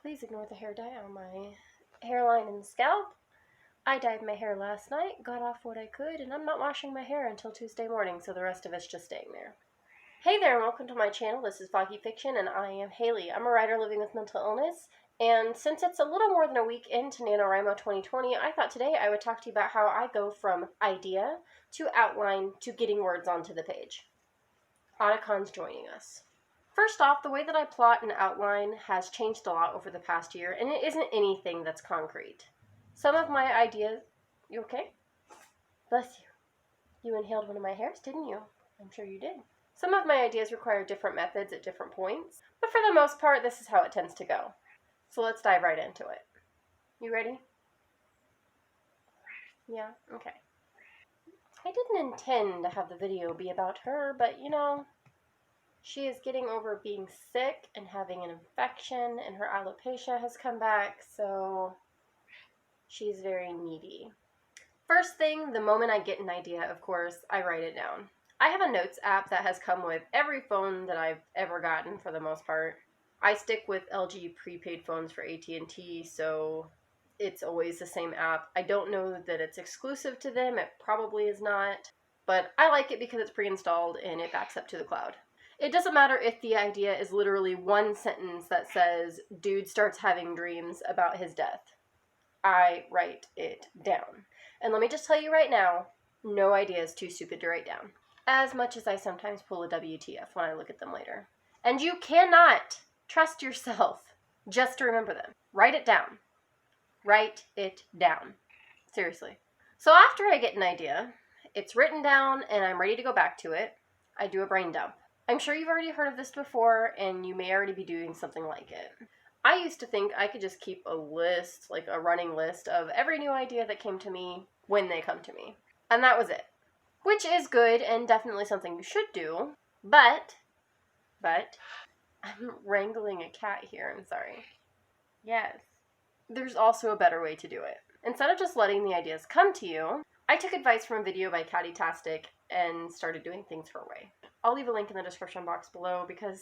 Please ignore the hair dye on my hairline and scalp. I dyed my hair last night, got off what I could, and I'm not washing my hair until Tuesday morning, so the rest of it's just staying there. Hey there, and welcome to my channel. This is Foggy Fiction, and I am Haley. I'm a writer living with mental illness, and since it's a little more than a week into NaNoWriMo2020, I thought today I would talk to you about how I go from idea to outline to getting words onto the page. Otacon's joining us. First off, the way that I plot and outline has changed a lot over the past year, and it isn't anything that's concrete. Some of my ideas... You okay? Bless you. You inhaled one of my hairs, didn't you? I'm sure you did. Some of my ideas require different methods at different points, but for the most part, this is how it tends to go. So let's dive right into it. You ready? Yeah? Okay. I didn't intend to have the video be about her, but you know, she is getting over being sick and having an infection, and her alopecia has come back, so she's very needy. First thing, the moment I get an idea, of course, I write it down. I have a notes app that has come with every phone that I've ever gotten for the most part. I stick with LG prepaid phones for AT&T, so it's always the same app. I don't know that it's exclusive to them, it probably is not, but I like it because it's pre-installed and it backs up to the cloud. It doesn't matter if the idea is literally one sentence that says, dude starts having dreams about his death. I write it down. And let me just tell you right now, no idea is too stupid to write down. As much as I sometimes pull a WTF when I look at them later. And you cannot trust yourself just to remember them. Write it down. Write it down. Seriously. So after I get an idea, it's written down and I'm ready to go back to it, I do a brain dump. I'm sure you've already heard of this before, and you may already be doing something like it. I used to think I could just keep a list, like a running list, of every new idea that came to me when they come to me. And that was it. Which is good and definitely something you should do, but, I'm wrangling a cat here, I'm sorry. Yes. There's also a better way to do it. Instead of just letting the ideas come to you, I took advice from a video by Catty-tastic and started doing things her way. I'll leave a link in the description box below because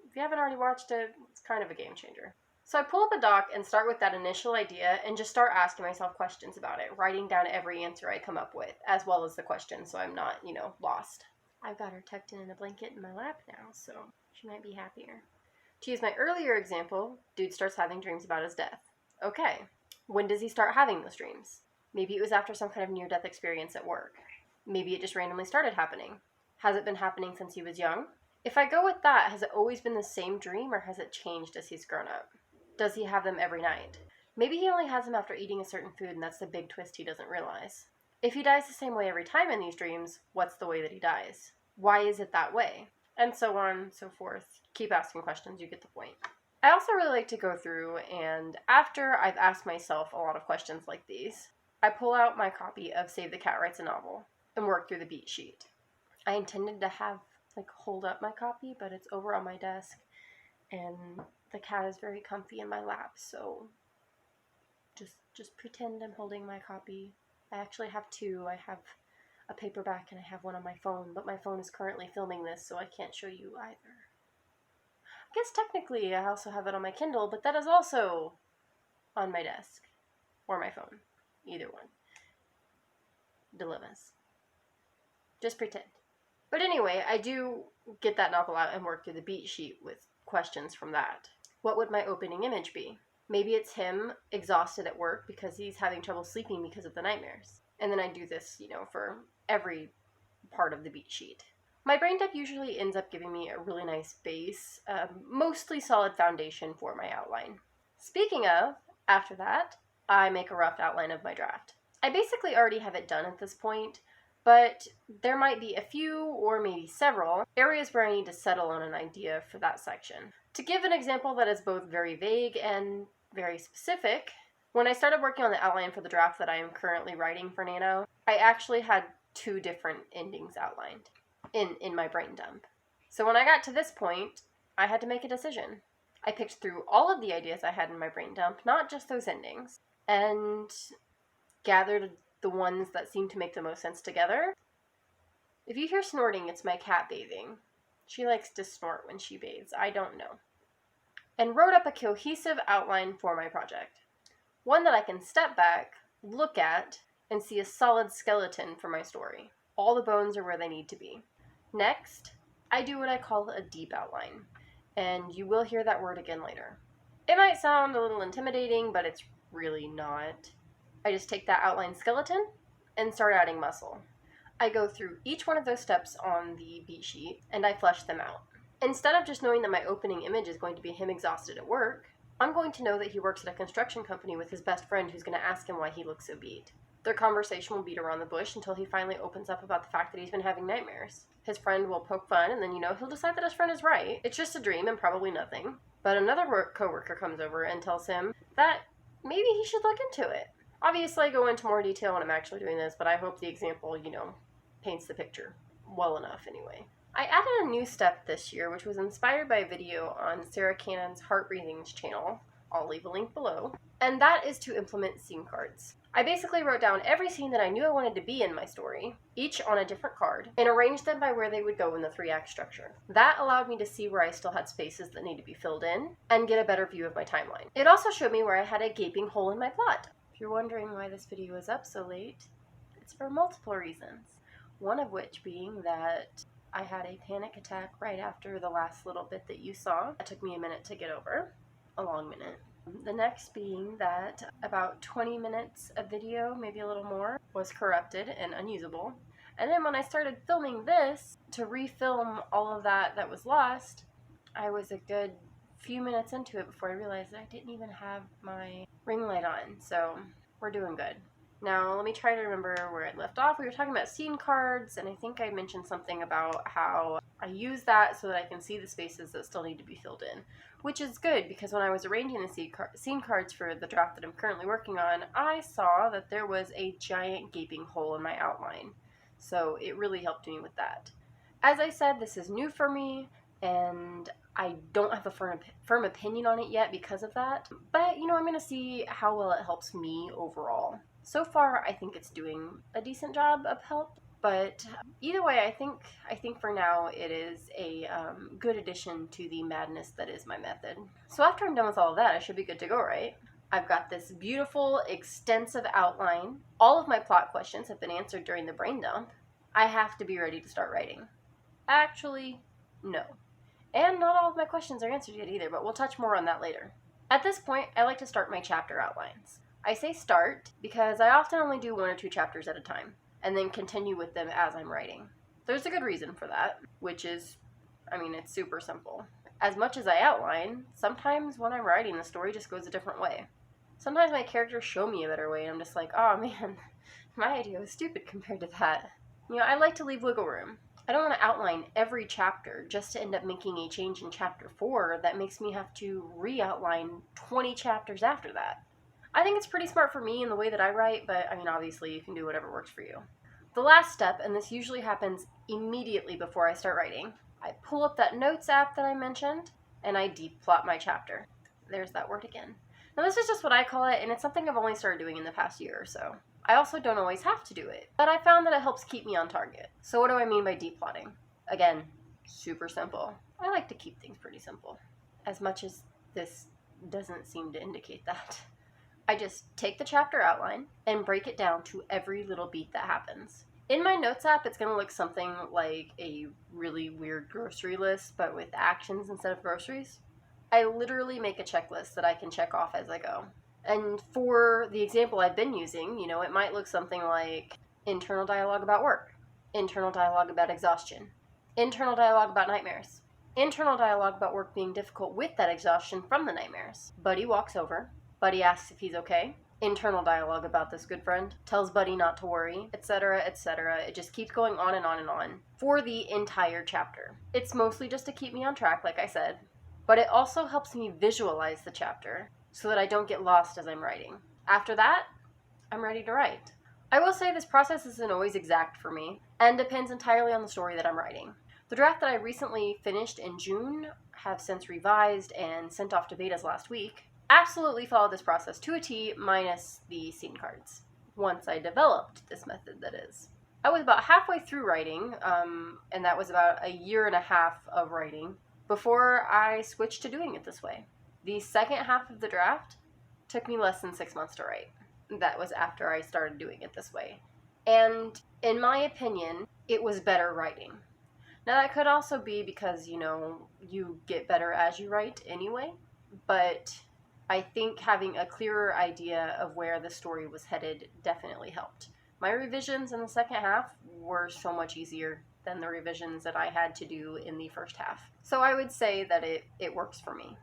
if you haven't already watched it, it's kind of a game changer. So I pull up a doc and start with that initial idea and just start asking myself questions about it, writing down every answer I come up with, as well as the questions so I'm not, lost. I've got her tucked in a blanket in my lap now, so she might be happier. To use my earlier example, dude starts having dreams about his death. Okay, when does he start having those dreams? Maybe it was after some kind of near-death experience at work. Maybe it just randomly started happening. Has it been happening since he was young? If I go with that, has it always been the same dream or has it changed as he's grown up? Does he have them every night? Maybe he only has them after eating a certain food and that's the big twist he doesn't realize. If he dies the same way every time in these dreams, what's the way that he dies? Why is it that way? And so on and so forth. Keep asking questions, you get the point. I also really like to go through and after I've asked myself a lot of questions like these, I pull out my copy of Save the Cat Writes a Novel and work through the beat sheet. I intended to have hold up my copy, but it's over on my desk and the cat is very comfy in my lap, so just pretend I'm holding my copy. I actually have two. I have a paperback and I have one on my phone, but my phone is currently filming this, so I can't show you either. I guess technically I also have it on my Kindle, but that is also on my desk or my phone. Either one. Dilemmas. Just pretend. But anyway, I do get that novel out and work through the beat sheet with questions from that. What would my opening image be? Maybe it's him exhausted at work because he's having trouble sleeping because of the nightmares. And then I do this, for every part of the beat sheet. My brain dump usually ends up giving me a really nice base, mostly solid foundation for my outline. Speaking of, after that, I make a rough outline of my draft. I basically already have it done at this point, but there might be a few or maybe several areas where I need to settle on an idea for that section. To give an example that is both very vague and very specific, when I started working on the outline for the draft that I am currently writing for Nano, I actually had two different endings outlined in my brain dump. So when I got to this point, I had to make a decision. I picked through all of the ideas I had in my brain dump, not just those endings, and gathered the ones that seemed to make the most sense together. If you hear snorting, it's my cat bathing. She likes to snort when she bathes. I don't know. and wrote up a cohesive outline for my project. One that I can step back, look at, and see a solid skeleton for my story. All the bones are where they need to be. Next, I do what I call a deep outline, and you will hear that word again later. It might sound a little intimidating, but it's really not. I just take that outline skeleton and start adding muscle. I go through each one of those steps on the beat sheet, and I flesh them out. Instead of just knowing that my opening image is going to be him exhausted at work, I'm going to know that he works at a construction company with his best friend who's going to ask him why he looks so beat. Their conversation will beat around the bush until he finally opens up about the fact that he's been having nightmares. His friend will poke fun, and then, he'll decide that his friend is right. It's just a dream and probably nothing. But another coworker comes over and tells him that maybe he should look into it. Obviously, I go into more detail when I'm actually doing this, but I hope the example, paints the picture well enough anyway. I added a new step this year, which was inspired by a video on Sarah Cannon's Heart Breathings channel. I'll leave a link below. And that is to implement scene cards. I basically wrote down every scene that I knew I wanted to be in my story, each on a different card, and arranged them by where they would go in the 3-act structure. That allowed me to see where I still had spaces that need to be filled in, and get a better view of my timeline. It also showed me where I had a gaping hole in my plot. If you're wondering why this video is up so late, it's for multiple reasons. One of which being that I had a panic attack right after the last little bit that you saw. It took me a minute to get over. A long minute. The next being that about 20 minutes of video, maybe a little more, was corrupted and unusable. And then when I started filming this, to refilm all of that was lost, I was a good few minutes into it before I realized that I didn't even have my ring light on. So we're doing good. Now, let me try to remember where I left off. We were talking about scene cards, and I think I mentioned something about how I use that so that I can see the spaces that still need to be filled in, which is good because when I was arranging the scene cards for the draft that I'm currently working on, I saw that there was a giant gaping hole in my outline, so it really helped me with that. As I said, this is new for me, and I don't have a firm opinion on it yet because of that, but, I'm going to see how well it helps me overall. So far, I think it's doing a decent job of help, but either way, I think for now it is a good addition to the madness that is my method. So after I'm done with all of that, I should be good to go, right? I've got this beautiful, extensive outline. All of my plot questions have been answered during the brain dump. I have to be ready to start writing. Actually, no. And not all of my questions are answered yet either, but we'll touch more on that later. At this point, I like to start my chapter outlines. I say start because I often only do 1 or 2 chapters at a time, and then continue with them as I'm writing. There's a good reason for that, which is, it's super simple. As much as I outline, sometimes when I'm writing, the story just goes a different way. Sometimes my characters show me a better way, and I'm just like, oh man, my idea was stupid compared to that. I like to leave wiggle room. I don't want to outline every chapter just to end up making a change in chapter 4 that makes me have to re-outline 20 chapters after that. I think it's pretty smart for me in the way that I write, but obviously you can do whatever works for you. The last step, and this usually happens immediately before I start writing, I pull up that notes app that I mentioned, and I deep plot my chapter. There's that word again. Now this is just what I call it, and it's something I've only started doing in the past year or so. I also don't always have to do it, but I found that it helps keep me on target. So what do I mean by deep plotting? Again, super simple. I like to keep things pretty simple, as much as this doesn't seem to indicate that. I just take the chapter outline and break it down to every little beat that happens. In my notes app, it's going to look something like a really weird grocery list, but with actions instead of groceries. I literally make a checklist that I can check off as I go. And for the example I've been using, it might look something like internal dialogue about work, internal dialogue about exhaustion, internal dialogue about nightmares, internal dialogue about work being difficult with that exhaustion from the nightmares. Buddy walks over. Buddy asks if he's okay. Internal dialogue about this good friend. Tells Buddy not to worry, etc., etc. It just keeps going on and on and on for the entire chapter. It's mostly just to keep me on track, like I said, but it also helps me visualize the chapter so that I don't get lost as I'm writing. After that, I'm ready to write. I will say this process isn't always exact for me and depends entirely on the story that I'm writing. The draft that I recently finished in June, have since revised and sent off to betas last week, absolutely followed this process to a T minus the scene cards. Once I developed this method, that is. I was about halfway through writing, and that was about a 1.5 years of writing, before I switched to doing it this way. The second half of the draft took me less than 6 months to write. That was after I started doing it this way. And in my opinion, it was better writing. Now that could also be because, you get better as you write anyway, but I think having a clearer idea of where the story was headed definitely helped. My revisions in the second half were so much easier than the revisions that I had to do in the first half. So I would say that it works for me.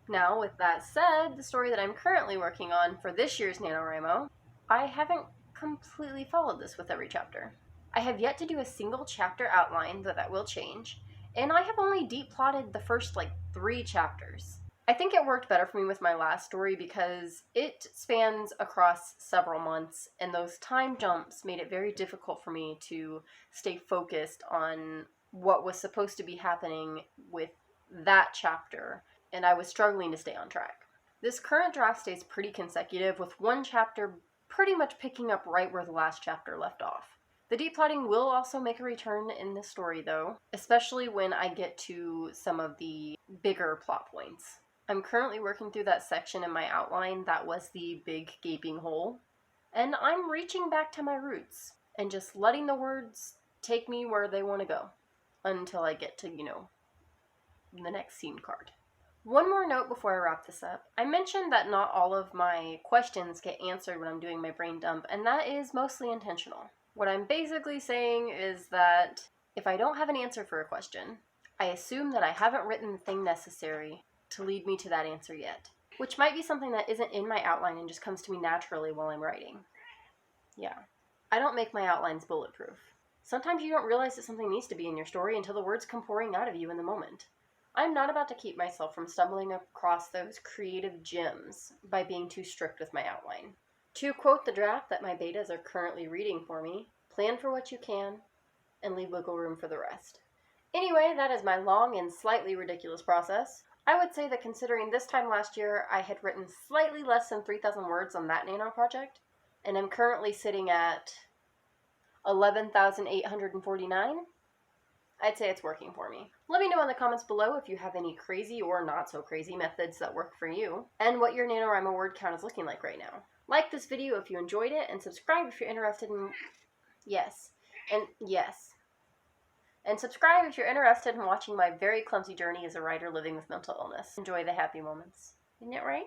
Now, with that said, the story that I'm currently working on for this year's NaNoWriMo, I haven't completely followed this with every chapter. I have yet to do a single chapter outline, though that will change, and I have only deep plotted the first 3 chapters. I think it worked better for me with my last story because it spans across several months, and those time jumps made it very difficult for me to stay focused on what was supposed to be happening with that chapter, and I was struggling to stay on track. This current draft stays pretty consecutive, with one chapter pretty much picking up right where the last chapter left off. The deep plotting will also make a return in this story, though, especially when I get to some of the bigger plot points. I'm currently working through that section in my outline that was the big gaping hole, and I'm reaching back to my roots and just letting the words take me where they want to go until I get to, the next scene card. One more note before I wrap this up. I mentioned that not all of my questions get answered when I'm doing my brain dump, and that is mostly intentional. What I'm basically saying is that if I don't have an answer for a question, I assume that I haven't written the thing necessary to lead me to that answer yet, which might be something that isn't in my outline and just comes to me naturally while I'm writing. Yeah, I don't make my outlines bulletproof. Sometimes you don't realize that something needs to be in your story until the words come pouring out of you in the moment. I'm not about to keep myself from stumbling across those creative gems by being too strict with my outline. To quote the draft that my betas are currently reading for me, plan for what you can and leave wiggle room for the rest. Anyway, that is my long and slightly ridiculous process. I would say that considering this time last year I had written slightly less than 3,000 words on that nano project, and I'm currently sitting at 11,849, I'd say it's working for me. Let me know in the comments below if you have any crazy or not so crazy methods that work for you, and what your NaNoWriMo word count is looking like right now. Like this video if you enjoyed it, and subscribe if you're interested in... And subscribe if you're interested in watching my very clumsy journey as a writer living with mental illness. Enjoy the happy moments. Isn't it right?